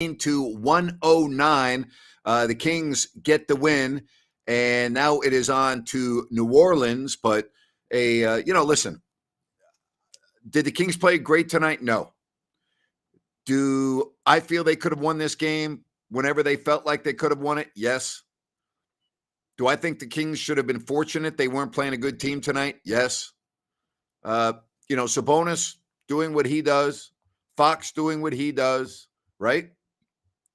to 109. The Kings get the win, and now it is on to New Orleans. But listen, did the Kings play great tonight? No. Do I feel they could have won this game whenever they felt like they could have won it? Yes. Do I think the Kings should have been fortunate they weren't playing a good team tonight? Yes. Sabonis doing what he does, Fox doing what he does, right?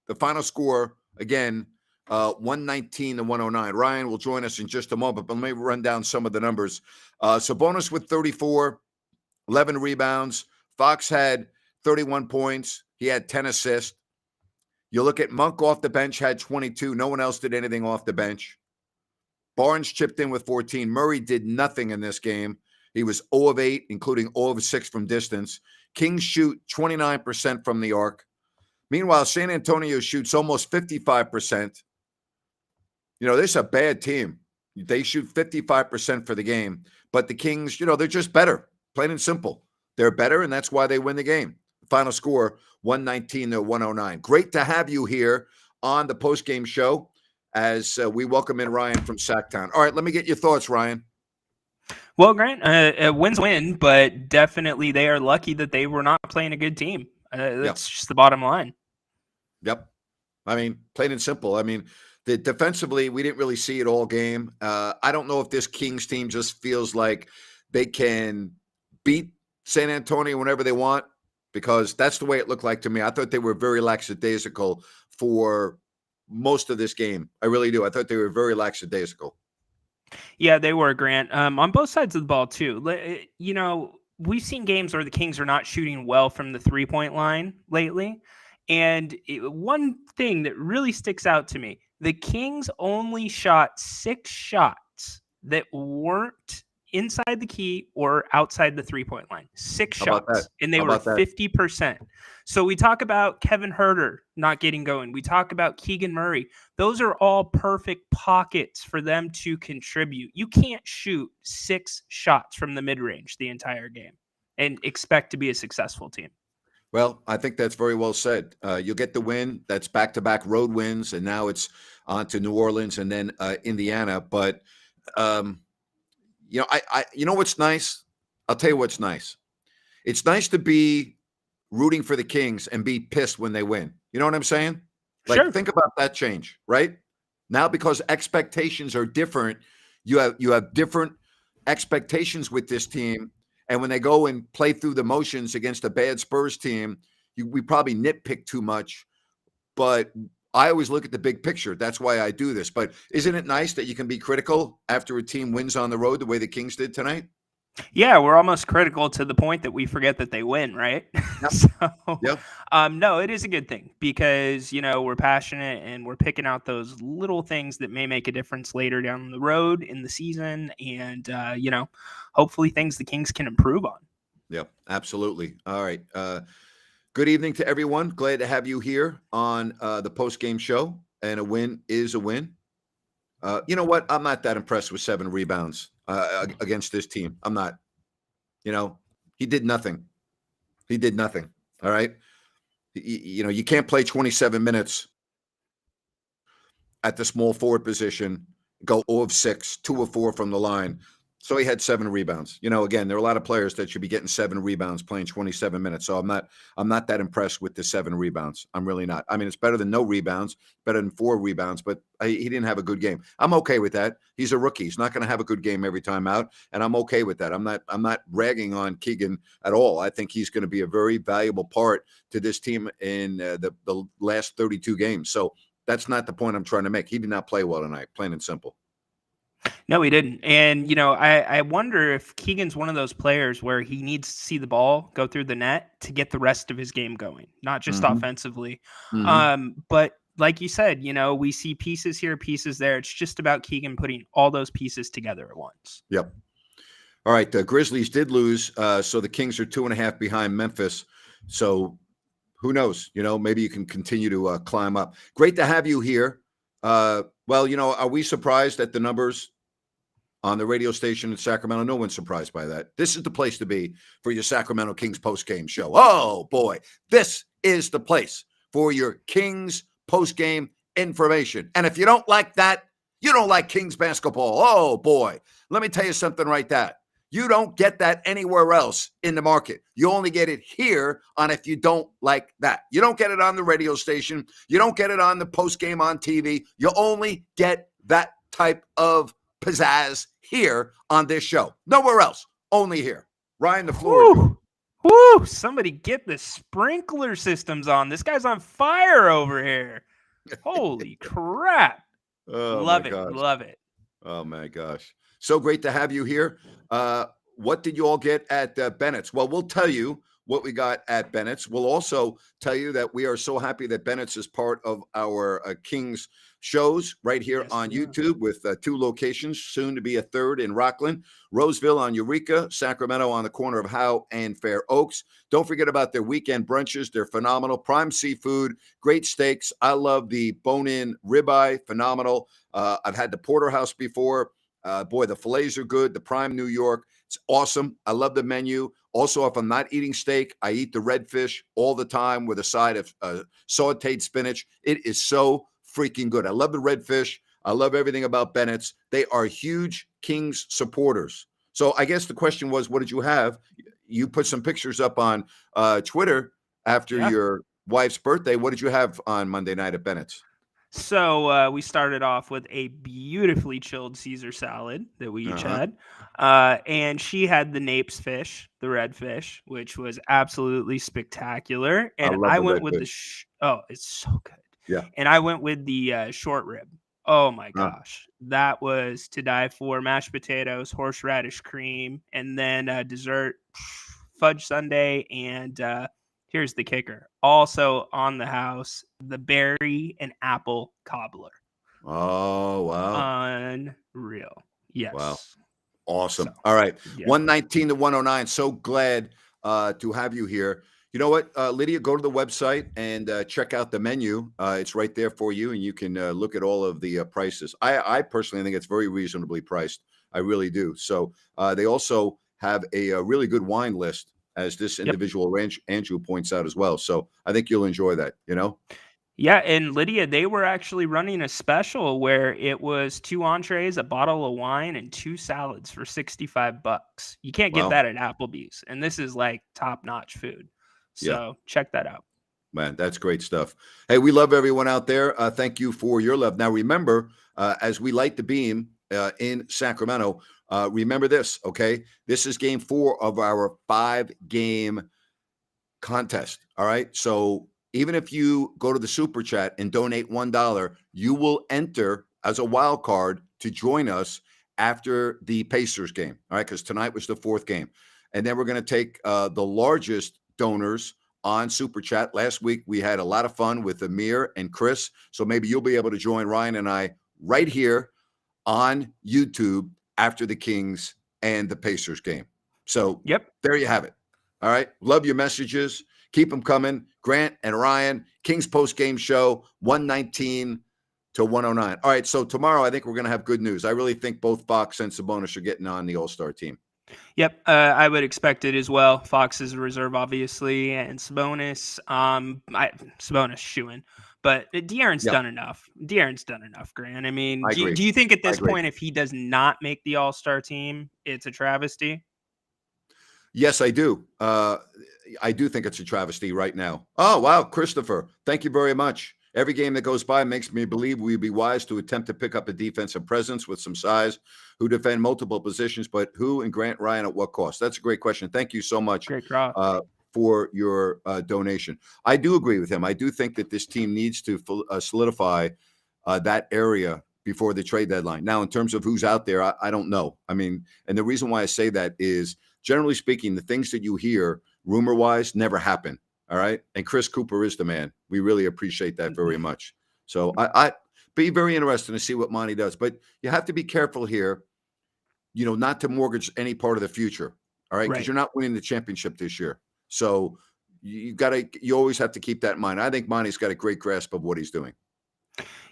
The final score, again, 119 to 109. Ryan will join us in just a moment, but let me run down some of the numbers. Sabonis with 34, 11 rebounds. Fox had 31 points. He had 10 assists. You look at Monk off the bench, had 22. No one else did anything off the bench. Barnes chipped in with 14. Murray did nothing in this game. He was 0 of 8, including 0 of 6 from distance. Kings shoot 29% from the arc. Meanwhile, San Antonio shoots almost 55%. This is a bad team. They shoot 55% for the game. But the Kings, they're just better, plain and simple. They're better, and that's why they win the game. Final score, 119 to 109. Great to have you here on the postgame show as we welcome in Ryan from Sacktown. All right, let me get your thoughts, Ryan. Well, Grant, a win's a win, but definitely they are lucky that they were not playing a good team. That's just the bottom line. Yep. I mean, plain and simple. I mean, defensively, we didn't really see it all game. I don't know if this Kings team just feels like they can beat San Antonio whenever they want, because that's the way it looked like to me. I thought they were very lackadaisical for most of this game. I really do. I thought they were very lackadaisical. Yeah, they were, Grant. On both sides of the ball, too. We've seen games where the Kings are not shooting well from the three-point line lately. And one thing that really sticks out to me, the Kings only shot 6 shots that weren't inside the key or outside the three-point line. 6 shots, and they were 50%. So we talk about Kevin Huerter not getting going. We talk about Keegan Murray. Those are all perfect pockets for them to contribute. You can't shoot 6 shots from the mid-range the entire game and expect to be a successful team. Well, I think that's very well said. You'll get the win. That's back-to-back road wins, and now it's on to New Orleans and then Indiana. But what's nice? I'll tell you what's nice. It's nice to be rooting for the Kings and be pissed when they win. You know what I'm saying? Sure. Think about that change, right? Now, because expectations are different, you have different expectations with this team. And when they go and play through the motions against a bad Spurs team, we probably nitpick too much. But I always look at the big picture. That's why I do this. But isn't it nice that you can be critical after a team wins on the road the way the Kings did tonight? Yeah, we're almost critical to the point that we forget that they win, right? Yep. No, it is a good thing because, we're passionate and we're picking out those little things that may make a difference later down the road in the season. And, hopefully things the Kings can improve on. Yep, absolutely. All right. Good evening to everyone. Glad to have you here on the post-game show. And a win is a win. You know what? I'm not that impressed with 7 rebounds against this team. I'm not. He did nothing. He did nothing. All right. You can't play 27 minutes at the small forward position, go 0 of 6, 2 of 4 from the line. So he had 7 rebounds. Again, there are a lot of players that should be getting 7 rebounds playing 27 minutes. So I'm not that impressed with the 7 rebounds. I'm really not. I mean, it's better than no rebounds, better than 4 rebounds, but he didn't have a good game. I'm okay with that. He's a rookie. He's not going to have a good game every time out, and I'm okay with that. I'm not ragging on Keegan at all. I think he's going to be a very valuable part to this team in the last 32 games. So that's not the point I'm trying to make. He did not play well tonight, plain and simple. No, he didn't. And, I wonder if Keegan's one of those players where he needs to see the ball go through the net to get the rest of his game going, not just offensively. But like you said, we see pieces here, pieces there. It's just about Keegan putting all those pieces together at once. Yep. All right. The Grizzlies did lose. So the Kings are 2.5 behind Memphis. So who knows? Maybe you can continue to climb up. Great to have you here. Are we surprised at the numbers on the radio station in Sacramento? No one's surprised by that. This is the place to be for your Sacramento Kings post-game show. Oh, boy. This is the place for your Kings post-game information. And if you don't like that, you don't like Kings basketball. Oh, boy. Let me tell you something right there. You don't get that anywhere else in the market. You only get it here on If You Don't Like That. You don't get it on the radio station. You don't get it on the post-game on TV. You only get that type of pizzazz here on this show. Nowhere else. Only here. Ryan, the floor is yours. Woo! Somebody get the sprinkler systems on. This guy's on fire over here. Holy crap. Oh, Love my it. gosh. Love it. Oh, my gosh. So great to have you here. What did you all get at Bennett's? Well, we'll tell you what we got at Bennett's. We'll also tell you that we are so happy that Bennett's is part of our Kings shows right here on YouTube with 2 locations, soon to be a third in Rockland, Roseville on Eureka, Sacramento on the corner of Howe and Fair Oaks. Don't forget about their weekend brunches. They're phenomenal. Prime seafood, great steaks. I love the bone-in ribeye, phenomenal. I've had the porterhouse before. Boy, the fillets are good. The Prime New York, it's awesome. I love the menu. Also, if I'm not eating steak, I eat the redfish all the time with a side of sauteed spinach. It is so freaking good. I love the redfish. I love everything about Bennett's. They are huge Kings supporters. So I guess the question was, what did you have? You put some pictures up on Twitter after your wife's birthday. What did you have on Monday night at Bennett's? So we started off with a beautifully chilled Caesar salad that we each had. And she had the Napes fish, the red fish, which was absolutely spectacular. And I went with the it's so good. Yeah. And I went with the short rib. Oh my gosh. That was to die for. Mashed potatoes, horseradish cream, and then dessert, fudge sundae, and here's the kicker. Also on the house, the berry and apple cobbler. Oh, wow. Unreal. Yes. Wow. Awesome. So, all right. yeah. 119 to 109. So glad to have you here. You know what, Lydia, go to the website and check out the menu. It's right there for you, and you can look at all of the prices. I personally think it's very reasonably priced. I really do. So they also have a really good wine list, as this individual Andrew points out as well. So I think you'll enjoy that, you know? Yeah, and Lydia, they were actually running a special where it was 2 entrees, a bottle of wine, and 2 salads for $65. You can't get that at Applebee's, and this is like top-notch food. So check that out. Man, that's great stuff. Hey, we love everyone out there. Thank you for your love. Now, remember, as we light the beam in Sacramento, remember this, okay? This is game 4 of our 5-game contest, all right? So even if you go to the Super Chat and donate $1, you will enter as a wild card to join us after the Pacers game, all right? Because tonight was the 4th game. And then we're going to take the largest donors on Super Chat. Last week, we had a lot of fun with Amir and Chris. So maybe you'll be able to join Ryan and I right here on YouTube after the Kings and the Pacers game. So there you have it. All right. Love your messages. Keep them coming. Grant and Ryan, Kings post-game show, 119 to 109. All right. So tomorrow, I think we're going to have good news. I really think both Fox and Sabonis are getting on the All-Star team. Yep, I would expect it as well. Fox is a reserve, obviously, and Sabonis. Sabonis shooing, but De'Aaron's done enough. De'Aaron's done enough, Grant. I mean, do you think at this point, if he does not make the All-Star team, it's a travesty? Yes, I do. I do think it's a travesty right now. Oh, wow, Christopher, thank you very much. Every game that goes by makes me believe we'd be wise to attempt to pick up a defensive presence with some size who defend multiple positions, but who and Grant Ryan at what cost? That's a great question. Thank you so much for your donation. I do agree with him. I do think that this team needs to solidify that area before the trade deadline. Now, in terms of who's out there, I don't know. I mean, and the reason why I say that is, generally speaking, the things that you hear rumor-wise never happen. All right. And Chris Cooper is the man. We really appreciate that very much. So I be very interested to see what Monty does. But you have to be careful here, you know, not to mortgage any part of the future. All right. Because you're not winning the championship this year. So you always have to keep that in mind. I think Monty's got a great grasp of what he's doing.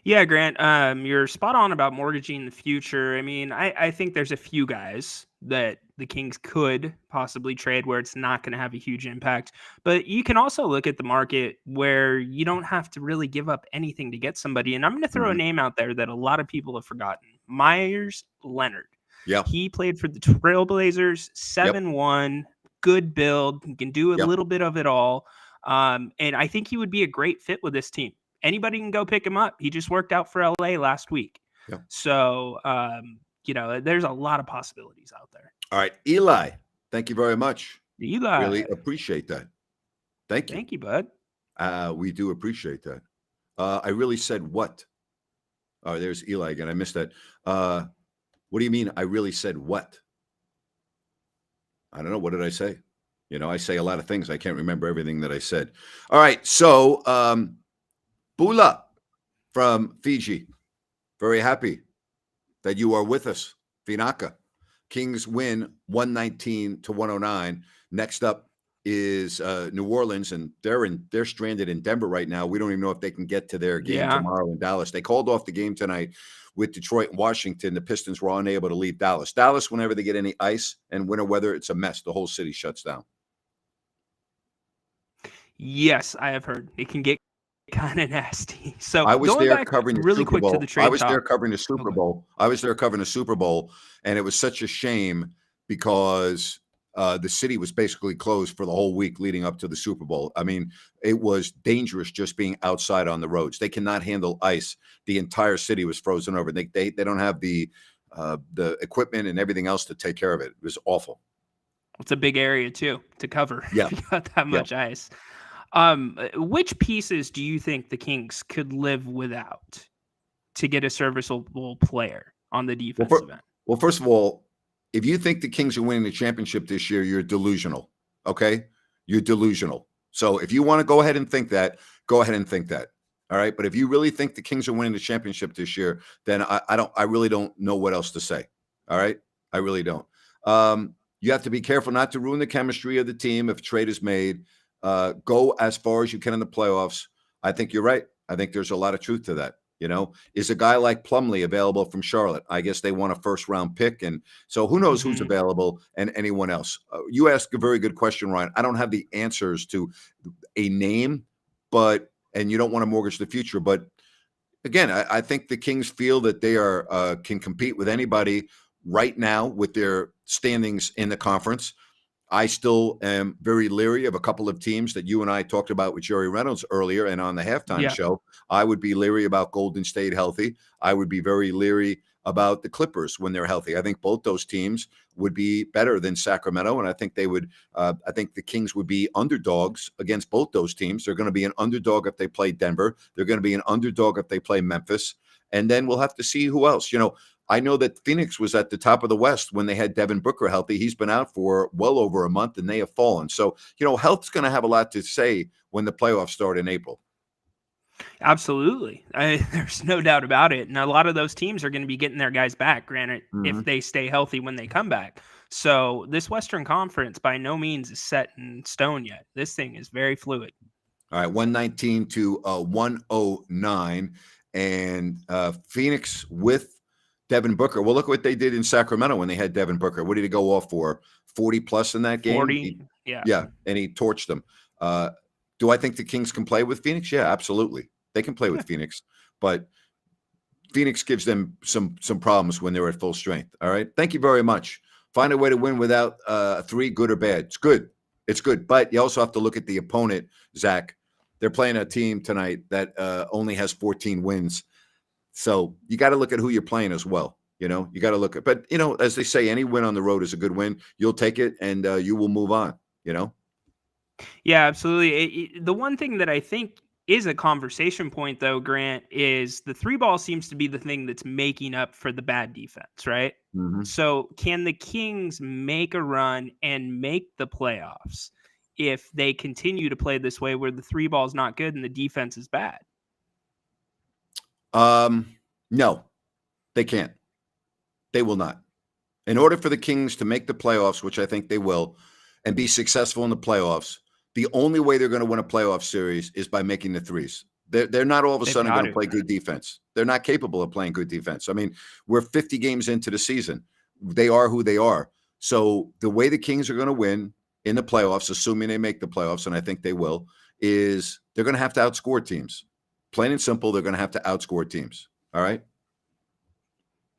Yeah, Grant, you're spot on about mortgaging the future. I mean, I think there's a few guys that the Kings could possibly trade where it's not going to have a huge impact. But you can also look at the market where you don't have to really give up anything to get somebody. And I'm going to throw a Mhm. name out there that a lot of people have forgotten. Myers Leonard. Yeah. He played for the Trailblazers, Yep. 7-1, good build, he can do a Yep. little bit of it all. And I think he would be a great fit with this team. Anybody can go pick him up. He just worked out for LA last week. Yep. So, there's a lot of possibilities out there. All right, Eli, thank you very much. Eli, Really appreciate that. Thank you. thank you, bud. We do appreciate that. I really said what? Oh, there's Eli again. I missed that. What do you mean? I really said what? I don't know. What did I say? I say a lot of things. I can't remember everything that I said. All right. So, Bula from Fiji, very happy that you are with us. Vinaka. Kings win 119-109. Next up is New Orleans, and they're stranded in Denver right now. We don't even know if they can get to their game tomorrow in Dallas. They called off the game tonight with Detroit and Washington. The Pistons were unable to leave Dallas. Dallas, whenever they get any ice and winter weather, it's a mess. The whole city shuts down. Yes, I have heard it can get kind of nasty. So I was going there back covering the really Super quick Bowl. to the trade I was talk. there covering the Super Bowl. I was there covering the Super Bowl, and it was such a shame because the city was basically closed for the whole week leading up to the Super Bowl. I mean, it was dangerous just being outside on the roads. They cannot handle ice. The entire city was frozen over. They don't have the equipment and everything else to take care of it. It was awful. It's a big area too to cover. Yeah. If you got that much ice. Which pieces do you think the Kings could live without to get a serviceable player on the defensive end? Well, first of all, if you think the Kings are winning the championship this year, you're delusional. Okay? You're delusional. So if you want to go ahead and think that, go ahead and think that. All right. But if you really think the Kings are winning the championship this year, then I really don't know what else to say. All right. I really don't. You have to be careful not to ruin the chemistry of the team if a trade is made. Go as far as you can in the playoffs. I think you're right. I think there's a lot of truth to that. Is a guy like Plumlee available from Charlotte? I guess they want a first-round pick, and so who knows who's available and anyone else. You ask a very good question, Ryan. I don't have the answers to a name, and you don't want to mortgage the future. But again, I think the Kings feel that they can compete with anybody right now with their standings in the conference. I still am very leery of a couple of teams that you and I talked about with Jerry Reynolds earlier and on the halftime show. I would be leery about Golden State healthy. I would be very leery about the Clippers when they're healthy. I think both those teams would be better than Sacramento, and I think they would. I think the Kings would be underdogs against both those teams. They're going to be an underdog if they play Denver. They're going to be an underdog if they play Memphis, and then we'll have to see who else. I know that Phoenix was at the top of the West when they had Devin Booker healthy. He's been out for well over a month, and they have fallen. So, health's going to have a lot to say when the playoffs start in April. Absolutely. There's no doubt about it. And a lot of those teams are going to be getting their guys back, granted, if they stay healthy when they come back. So this Western Conference by no means is set in stone yet. This thing is very fluid. All right, 119-109. And Phoenix with Devin Booker. Well, look what they did in Sacramento when they had Devin Booker. What did he go off for? 40-plus in that game? 40, yeah, and he torched them. Do I think the Kings can play with Phoenix? Yeah, absolutely. They can play with Phoenix, but Phoenix gives them some problems when they're at full strength. All right. Thank you very much. Find a way to win without three, good or bad. It's good. It's good. But you also have to look at the opponent, Zach. They're playing a team tonight that only has 14 wins. So you got to look at who you're playing as well. You got to look at, but as they say, any win on the road is a good win. You'll take it and you will move on, Yeah, absolutely. The one thing that I think is a conversation point, though, Grant, is the three ball seems to be the thing that's making up for the bad defense, right? Mm-hmm. So can the Kings make a run and make the playoffs if they continue to play this way where the three ball is not good and the defense is bad? No, they can't. They will not. In order for the Kings to make the playoffs, which I think they will, and be successful in the playoffs, the only way they're going to win a playoff series is by making the threes. They're not all of a sudden going to play good defense. They're not capable of playing good defense. I mean, we're 50 games into the season. They are who they are. So the way the Kings are going to win in the playoffs, assuming they make the playoffs, and I think they will, is they're going to have to outscore teams. Plain and simple, they're going to have to outscore teams. All right.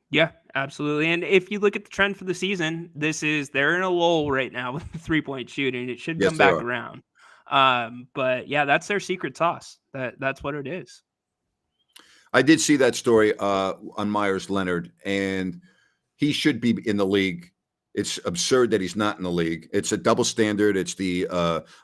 Yeah, absolutely. And if you look at the trend for the season, they're in a lull right now with 3-point shooting. It should Yes, come they back are. around. But yeah, that's their secret sauce. That's what it is. I did see that story on Myers Leonard, and he should be in the league. It's absurd that he's not in the league. It's a double standard. It's the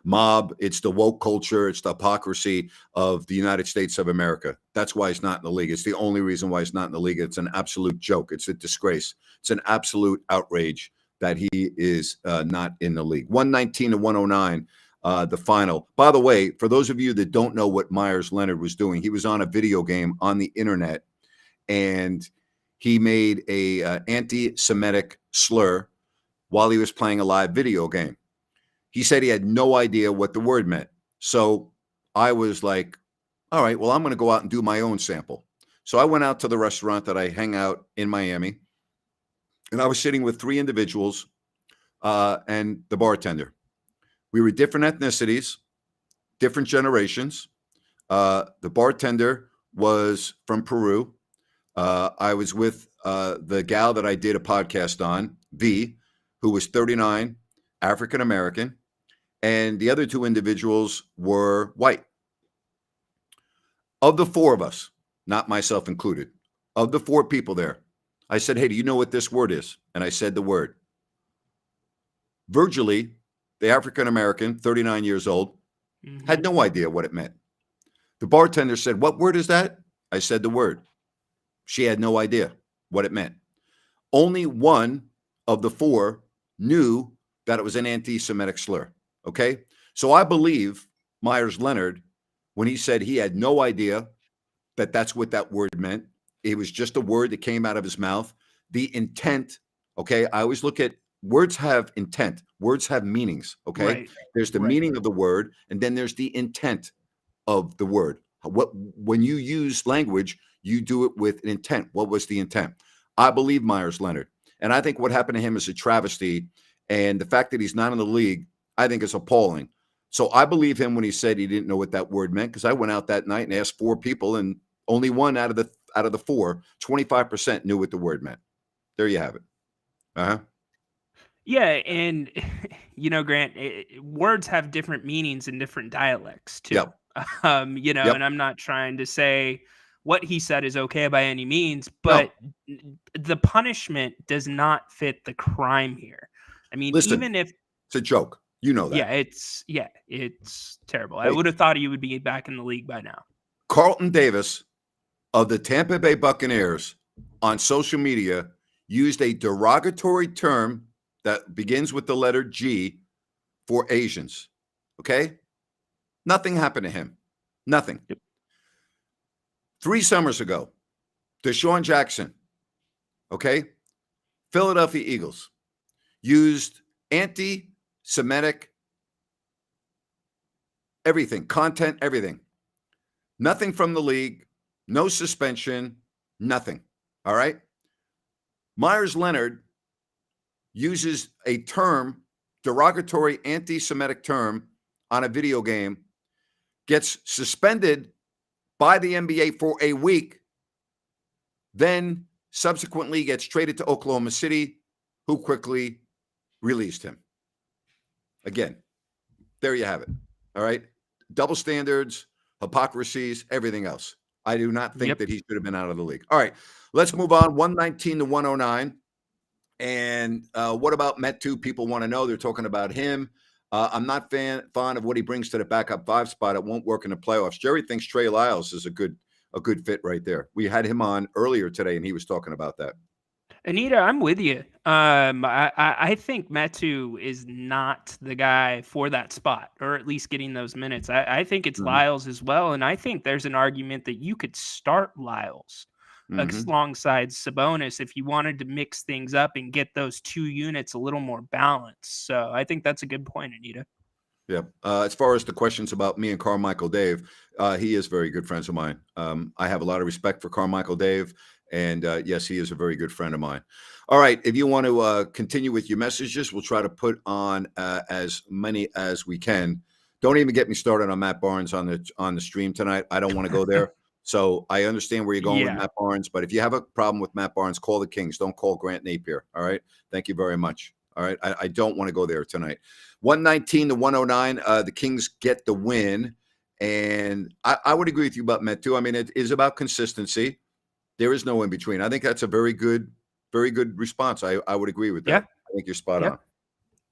mob. It's the woke culture. It's the hypocrisy of the United States of America. That's why he's not in the league. It's the only reason why he's not in the league. It's an absolute joke. It's a disgrace. It's an absolute outrage that he is not in the league. 119 to 109. The final. By the way, for those of you that don't know what Myers Leonard was doing, he was on a video game on the internet, and he made a anti-Semitic slur while he was playing a live video game. He said he had no idea what the word meant. So I was like, all right, well, I'm going to go out and do my own sample. So I went out to the restaurant that I hang out in Miami, and I was sitting with 3 individuals and the bartender. We were different ethnicities, different generations. The bartender was from Peru. I was with the gal that I did a podcast on, V, who was 39, African American, and the other 2 individuals were white. Of the 4 of us, not myself included, of the 4 people there, I said, hey, do you know what this word is? And I said the word. Virgily, the African American, 39 years old, had no idea what it meant. The bartender said, what word is that? I said the word. She had no idea what it meant. Only one of the 4 knew that it was an anti-Semitic slur. Okay. So I believe Myers Leonard when he said he had no idea that that's what that word meant. It was just a word that came out of his mouth. The intent. Okay. I always look at words have intent. Words have meanings. Okay. Right. There's the meaning of the word, and then there's the intent of the word. When you use language, you do it with an intent. What was the intent? I believe Myers Leonard. And I think what happened to him is a travesty. And the fact that he's not in the league, I think is appalling. So I believe him when he said he didn't know what that word meant, because I went out that night and asked 4 people, and only one out of the 4, 25% knew what the word meant. There you have it. Uh-huh. Yeah, and Grant, words have different meanings in different dialects too. Yep. And I'm not trying to say what he said is okay by any means, but the punishment does not fit the crime here. I mean, Listen, even if it's a joke, you know that. It's terrible. Hey. I would have thought he would be back in the league by now. Carlton Davis of the Tampa Bay Buccaneers on social media used a derogatory term that begins with the letter G for Asians. Okay? Nothing happened to him. Nothing. Yep. 3 summers ago, Deshaun Jackson, okay, Philadelphia Eagles, used anti-Semitic everything, content, everything. Nothing from the league, no suspension, nothing. All right? Myers Leonard uses a term, derogatory anti-Semitic term, on a video game, gets suspended by the NBA for a week, then subsequently gets traded to Oklahoma City, who quickly released him. Again, there you have it. All right? Double standards, hypocrisies, everything else. I do not think that he should have been out of the league. All right, let's move on. 119 to 109. And what about Metu? People want to know. They're talking about him. I'm not fond of what he brings to the backup 5 spot. It won't work in the playoffs. Jerry thinks Trey Lyles is a good fit right there. We had him on earlier today, and he was talking about that. Anita, I'm with you. I think Metu is not the guy for that spot, or at least getting those minutes. I think it's Lyles as well, and I think there's an argument that you could start Lyles alongside Sabonis if you wanted to mix things up and get those 2 units a little more balanced. So I think that's a good point, Anita. Yeah. As far as the questions about me and Carmichael Dave, he is very good friends of mine. I have a lot of respect for Carmichael Dave, And yes, he is a very good friend of mine. All right. If you want to continue with your messages, we'll try to put on as many as we can. Don't even get me started on Matt Barnes on the stream tonight. I don't want to go there. So I understand where you're going with Yeah. Matt Barnes, but if you have a problem with Matt Barnes, call the Kings. Don't call Grant Napier. All right. Thank you very much. All right. I don't want to go there tonight. 119 to 109. The Kings get the win. And I would agree with you about Met too. I mean, it is about consistency. There is no in between. I think that's a very good response. I would agree with Yeah. that. I think you're spot Yep. on.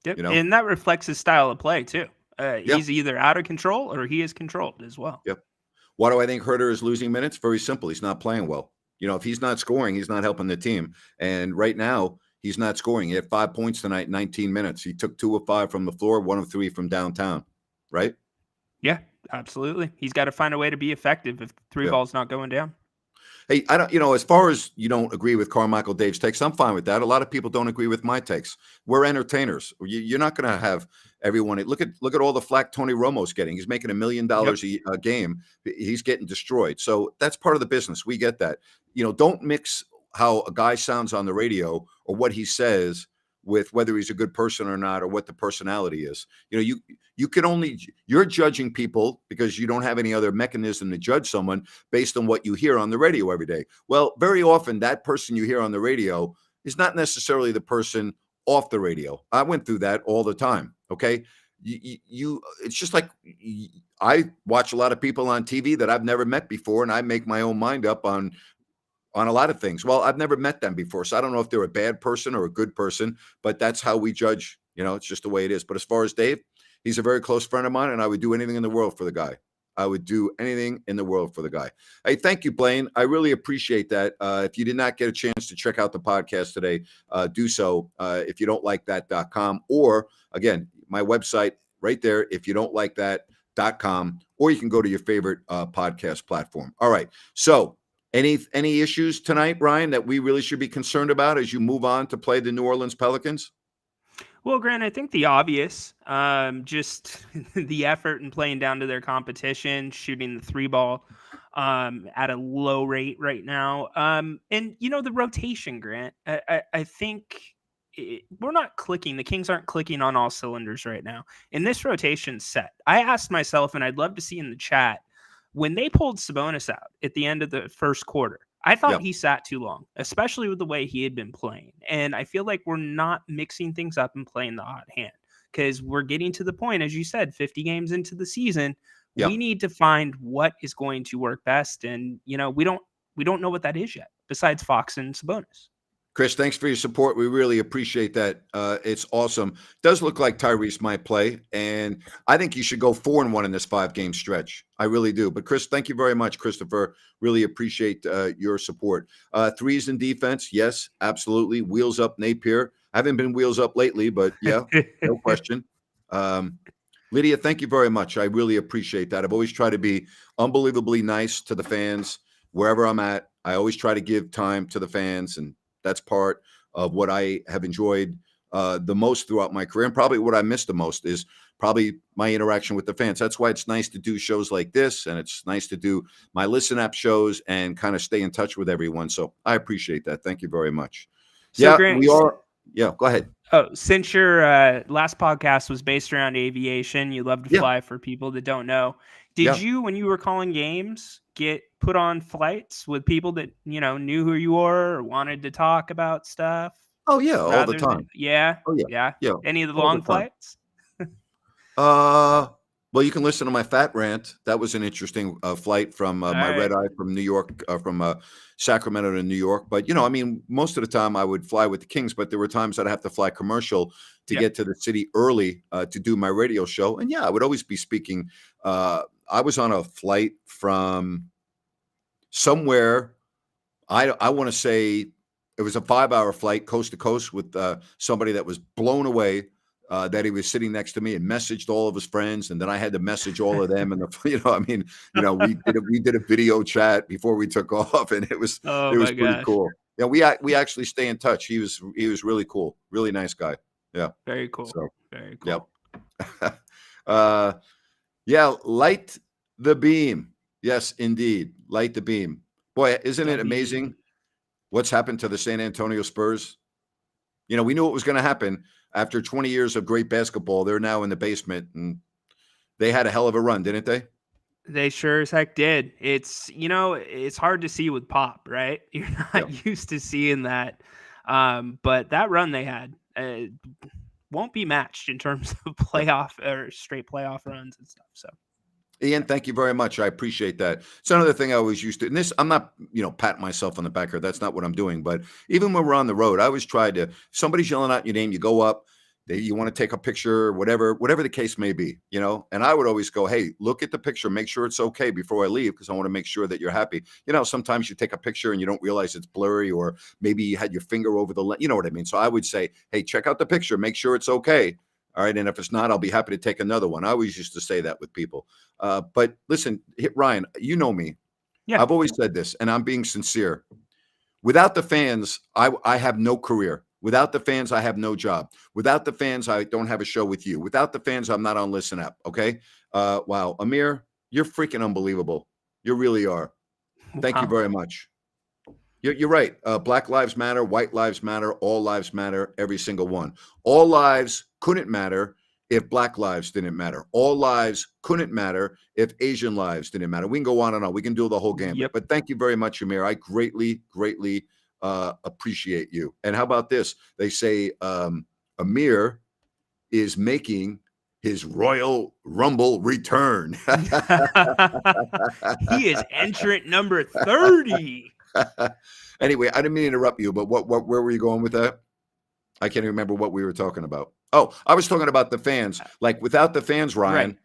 Yep. You know? And that reflects his style of play too. Yeah. He's either out of control or he is controlled as well. Yep. Why do I think Herter is losing minutes? Very simple. He's not playing well. You know, if he's not scoring, he's not helping the team. And right now, he's not scoring. He had 5 points tonight in 19 minutes. He took 2 of 5 from the floor, 1 of 3 from downtown. Right? Yeah, absolutely. He's got to find a way to be effective if three Yeah. ball's not going down. Hey, I don't, as far as you don't agree with Carmichael Dave's takes, I'm fine with that. A lot of people don't agree with my takes. We're entertainers. You're not going to have everyone. Look at all the flack Tony Romo's getting. He's making $1 million a game. He's getting destroyed. So that's part of the business. We get that. Don't mix how a guy sounds on the radio or what he says with whether he's a good person or not, or what the personality is. You're judging people because you don't have any other mechanism to judge someone based on what you hear on the radio every day. Well, very often that person you hear on the radio is not necessarily the person off the radio. I went through that all the time. Okay. It's just like I watch a lot of people on TV that I've never met before, and I make my own mind up on a lot of things. Well, I've never met them before, so I don't know if they're a bad person or a good person, but that's how we judge. It's just the way it is. But as far as Dave, he's a very close friend of mine, and I would do anything in the world for the guy. I would do anything in the world for the guy. Hey, thank you, Blaine. I really appreciate that. If you did not get a chance to check out the podcast today, do so. If you don't like that.com, or again, my website right there, if you don't like that.com, or you can go to your favorite podcast platform. All right. So any issues tonight, Ryan, that we really should be concerned about as you move on to play the New Orleans Pelicans? Well, Grant, I think the obvious, just the effort in playing down to their competition, shooting the three ball at a low rate right now. And, the rotation, Grant, I think we're not clicking. The Kings aren't clicking on all cylinders right now. And this rotation set, I asked myself, and I'd love to see in the chat, when they pulled Sabonis out at the end of the first quarter, I thought he sat too long, especially with the way he had been playing. And I feel like we're not mixing things up and playing the hot hand, because we're getting to the point, as you said, 50 games into the season. We need to find what is going to work best. And, we don't know what that is yet, besides Fox and Sabonis. Chris, thanks for your support. We really appreciate that. It's awesome. Does look like Tyrese might play, and I think you should go 4-1 in this 5-game stretch. I really do. But Chris, thank you very much, Christopher. Really appreciate your support. Threes in defense, yes, absolutely. Wheels up, Napier. I haven't been wheels up lately, but yeah, no question. Lydia, thank you very much. I really appreciate that. I've always tried to be unbelievably nice to the fans wherever I'm at. I always try to give time to the fans, and that's part of what I have enjoyed the most throughout my career. And probably what I miss the most is probably my interaction with the fans. That's why it's nice to do shows like this, and it's nice to do my Listen App shows and kind of stay in touch with everyone. So I appreciate that. Thank you very much. So, Grant, we are. Yeah, go ahead. Oh, since your last podcast was based around aviation, you love to fly, for people that don't know. Did you, when you were calling games, get put on flights with people that, knew who you were or wanted to talk about stuff? Oh, yeah, all the time. Oh, yeah. Any of the long flights? Well, you can listen to my fat rant. That was an interesting flight from my red eye from New York, from Sacramento to New York. But, most of the time I would fly with the Kings, but there were times that I have to fly commercial to get to the city early to do my radio show. And I would always be speaking. I was on a flight from somewhere. I want to say it was a 5-hour flight coast to coast with somebody that was blown away that he was sitting next to me and messaged all of his friends. And then I had to message all of them. And, we did a video chat before we took off, and it was pretty cool. Yeah. We actually stay in touch. He was really cool. Really nice guy. Yeah. Very cool. So, very cool. Yep. Light the beam. Yes, indeed. Light the beam. Boy, isn't it amazing What's happened to the San Antonio Spurs? You know, we knew it was going to happen after 20 years of great basketball. They're now in the basement, and they had a hell of a run, didn't they? They sure as heck did. It's, it's hard to see with Pop, right? You're Yeah. not used to seeing that. But that run they had won't be matched in terms of Yeah. playoff or straight playoff runs and stuff. So, Ian, thank you very much. I appreciate that. It's another thing I always used to, and this, I'm not, patting myself on the back here. That's not what I'm doing. But even when we're on the road, I always try to, somebody's yelling out your name, you go up, you want to take a picture, whatever the case may be, and I would always go, hey, look at the picture, make sure it's okay before I leave, because I want to make sure that you're happy. Sometimes you take a picture and you don't realize it's blurry, or maybe you had your finger over the lens, you know what I mean? So I would say, hey, check out the picture, make sure it's okay. All right. And if it's not, I'll be happy to take another one. I always used to say that with people. But listen, Ryan, you know me. yeah. I've always said this, and I'm being sincere. Without the fans, I have no career. Without the fans, I have no job. Without the fans, I don't have a show with you. Without the fans, I'm not on Listen Up. Okay. Wow. Amir, you're freaking unbelievable. You really are. Thank you Wow. very much. You're right. Black lives matter. White lives matter. All lives matter. Every single one. All lives couldn't matter if Black lives didn't matter. All lives couldn't matter if Asian lives didn't matter. We can go on and on. We can do the whole gambit. Yep. But thank you very much, Amir. I greatly, greatly appreciate you. And how about this? They say Amir is making his Royal Rumble return. He is entrant number 30. Anyway, I didn't mean to interrupt you, but where were you going with that? I can't remember what we were talking about. Oh, I was talking about the fans. Like, without the fans, Ryan,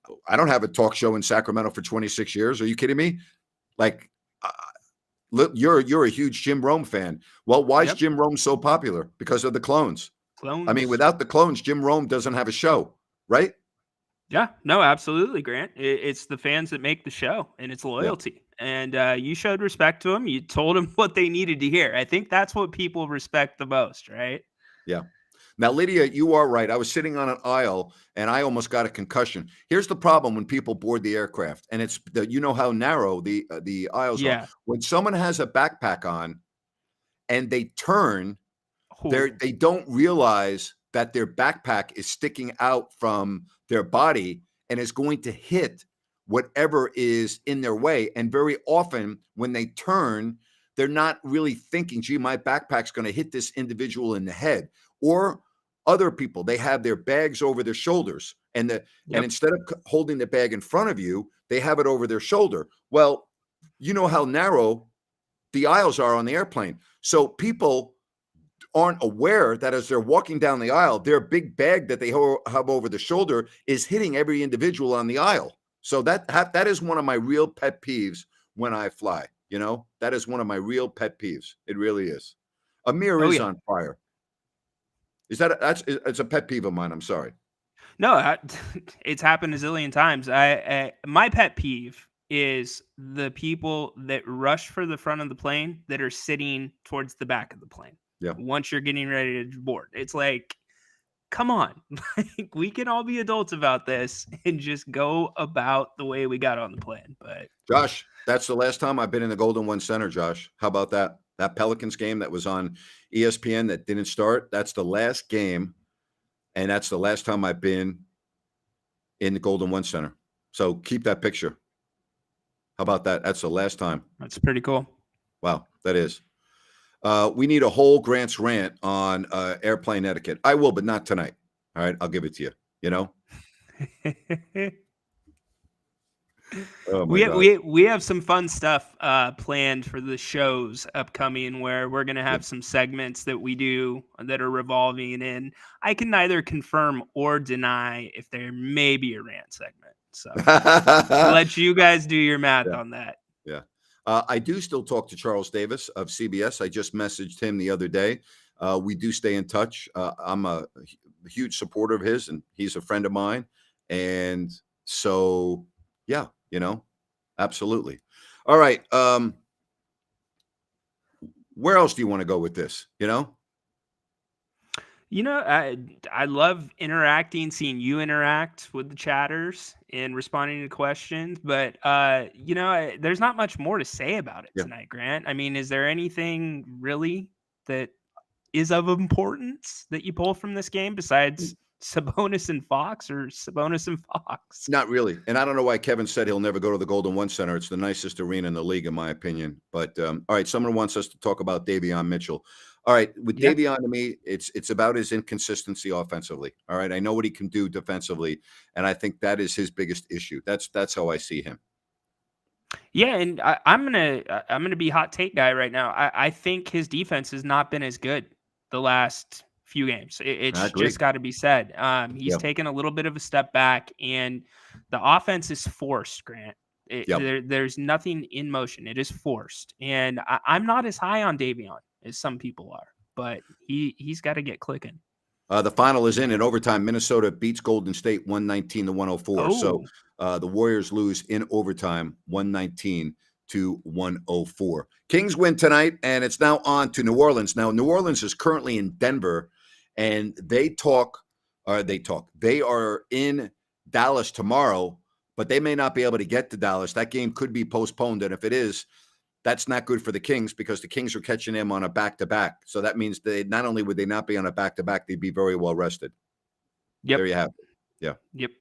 Right. I don't have a talk show in Sacramento for 26 years. Are you kidding me? Like, look, you're a huge Jim Rome fan. Well, why is Yep. Jim Rome so popular? Because of the clones. Clones. I mean, without the clones, Jim Rome doesn't have a show, right? Yeah, no, absolutely, Grant. It's the fans that make the show, and it's Yeah. loyalty. And you showed respect to them. You told them what they needed to hear. I think that's what people respect the most, right? Yeah. Now, Lydia, you are right. I was sitting on an aisle and I almost got a concussion. Here's the problem when people board the aircraft, and it's how narrow the aisles are. Yeah. When someone has a backpack on and they turn, Ooh. they don't realize that their backpack is sticking out from their body and is going to hit whatever is in their way. And very often when they turn, they're not really thinking, gee, my backpack's going to hit this individual in the head. Or other people, they have their bags over their shoulders, and Yep. instead of holding the bag in front of you, they have it over their shoulder. Well, you know how narrow the aisles are on the airplane. So people aren't aware that as they're walking down the aisle, their big bag that they have over the shoulder is hitting every individual on the aisle. So that is one of my real pet peeves when I fly. That is one of my real pet peeves. It really is. Amir Oh is yeah. on fire. It's a pet peeve of mine. I'm sorry. No, it's happened a zillion times. My pet peeve is the people that rush for the front of the plane that are sitting towards the back of the plane. Yeah. Once you're getting ready to board, it's like, come on, like, we can all be adults about this and just go about the way we got on the plane. But Josh, that's the last time I've been in the Golden One Center, Josh. How about that? That Pelicans game that was on ESPN that didn't start, that's the last game, and that's the last time I've been in the Golden One Center. So keep that picture. How about that? That's the last time. that's pretty cool. Wow, that is. We need a whole Grant's rant on airplane etiquette. I will, but not tonight. All right, I'll give it to you. Oh my God. We have some fun stuff planned for the shows upcoming, where we're gonna have some segments that we do that are revolving in. I can neither confirm or deny if there may be a rant segment. So I'll let you guys do your math on that. Yeah. I do still talk to Charles Davis of CBS. I just messaged him the other day. We do stay in touch. I'm a huge supporter of his, and he's a friend of mine. And so, yeah, absolutely. All right. Where else do you want to go with this? I love interacting, seeing you interact with the chatters and responding to questions, but there's not much more to say about it Yeah. tonight, Grant. I mean, is there anything really that is of importance that you pull from this game besides Sabonis and Fox, or Sabonis and Fox? Not really. And I don't know why Kevin said he'll never go to the Golden One Center. It's the nicest arena in the league, in my opinion. But all right, someone wants us to talk about Davion Mitchell. All right, with Yeah. Davion, to me, it's about his inconsistency offensively. All right, I know what he can do defensively, and I think that is his biggest issue. That's how I see him. Yeah, and I'm gonna be hot take guy right now. I think his defense has not been as good the last few games. I It's agree. just got to be said. He's Yeah, taken a little bit of a step back, and the offense is forced. Grant, yeah. there's nothing in motion. It is forced, and I'm not as high on Davion as some people are, but he's got to get clicking. The final is in overtime. Minnesota beats Golden State 119-104. So Oh, the Warriors lose in overtime 119-104. Kings win tonight, and it's now on to New Orleans. Now, New Orleans is currently in Denver, and they are in Dallas tomorrow, but they may not be able to get to Dallas. That game could be postponed, and if it is, that's not good for the Kings because the Kings are catching them on a back-to-back. So that means they not only would they not be on a back-to-back, they'd be very well rested. yep, There you have it. Yeah. yep.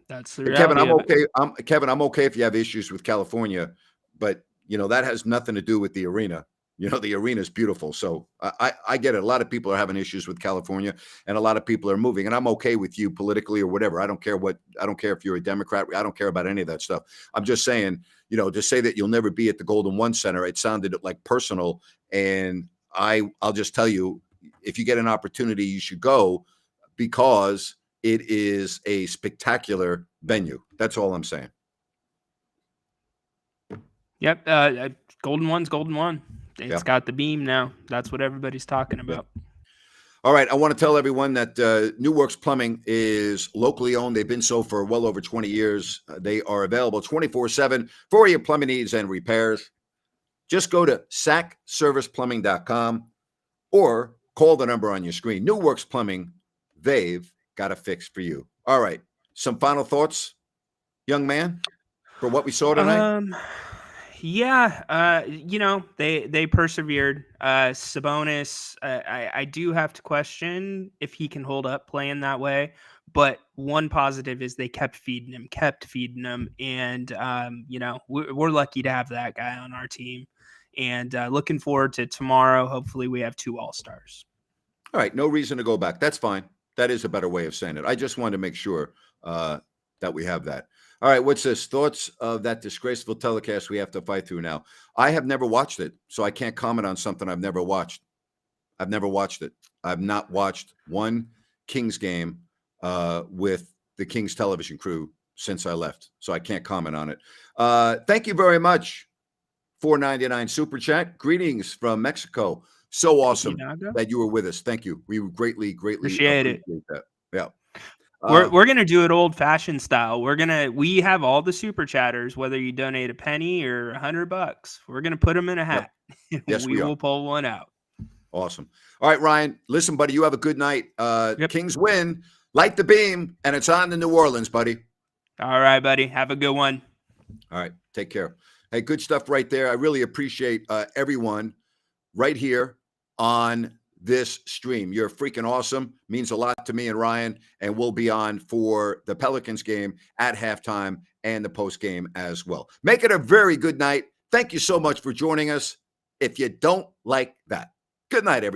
That's the And Kevin, reality I'm of it. okay. I'm okay if you have issues with California, but that has nothing to do with the arena. The arena is beautiful. So I get it. A lot of people are having issues with California, and a lot of people are moving. And I'm okay with you politically or whatever. I don't care if you're a Democrat. I don't care about any of that stuff. I'm just saying, to say that you'll never be at the Golden One Center, it sounded like personal. And I'll just tell you, if you get an opportunity, you should go because it is a spectacular venue. That's all I'm saying. Yep. Golden One's Golden One. It's Yeah. got the beam now. That's what everybody's talking about. All right. I want to tell everyone that New Works Plumbing is locally owned. They've been so for well over 20 years. They are available 24/7 for your plumbing needs and repairs. Just go to sacserviceplumbing.com or call the number on your screen. New Works Plumbing, they've got a fix for you. All right. Some final thoughts, young man, for what we saw tonight? Yeah, they persevered. Sabonis, I do have to question if he can hold up playing that way. But one positive is they kept feeding him, and we're lucky to have that guy on our team. And looking forward to tomorrow. Hopefully, we have 2 All-Stars. All right. No reason to go back. That's fine. That is a better way of saying it. I just wanted to make sure that we have that. All right. What's this? Thoughts of that disgraceful telecast we have to fight through now? I have never watched it, so I can't comment on something I've never watched. I've never watched it. I've not watched one Kings game with the Kings television crew since I left, so I can't comment on it. Thank you very much. $4.99 super chat. Greetings from Mexico. So awesome that you were with us. Thank you. We greatly Appreciate it. that. Yeah. We're gonna do it old fashioned style. We have all the super chatters, whether you donate a penny or $100. We're gonna put them in a hat. Yep. Yes, we will pull one out. Awesome. All right, Ryan. Listen, buddy, you have a good night. Yep. Kings win. Light the beam, and it's on to New Orleans, buddy. All right, buddy. Have a good one. All right. Take care. Hey, good stuff right there. I really appreciate everyone right here on this stream. You're freaking awesome. Means a lot to me and Ryan, and we'll be on for the Pelicans game at halftime and the post game as well. Make it a very good night. Thank you so much for joining us. If you don't like that, good night, everybody.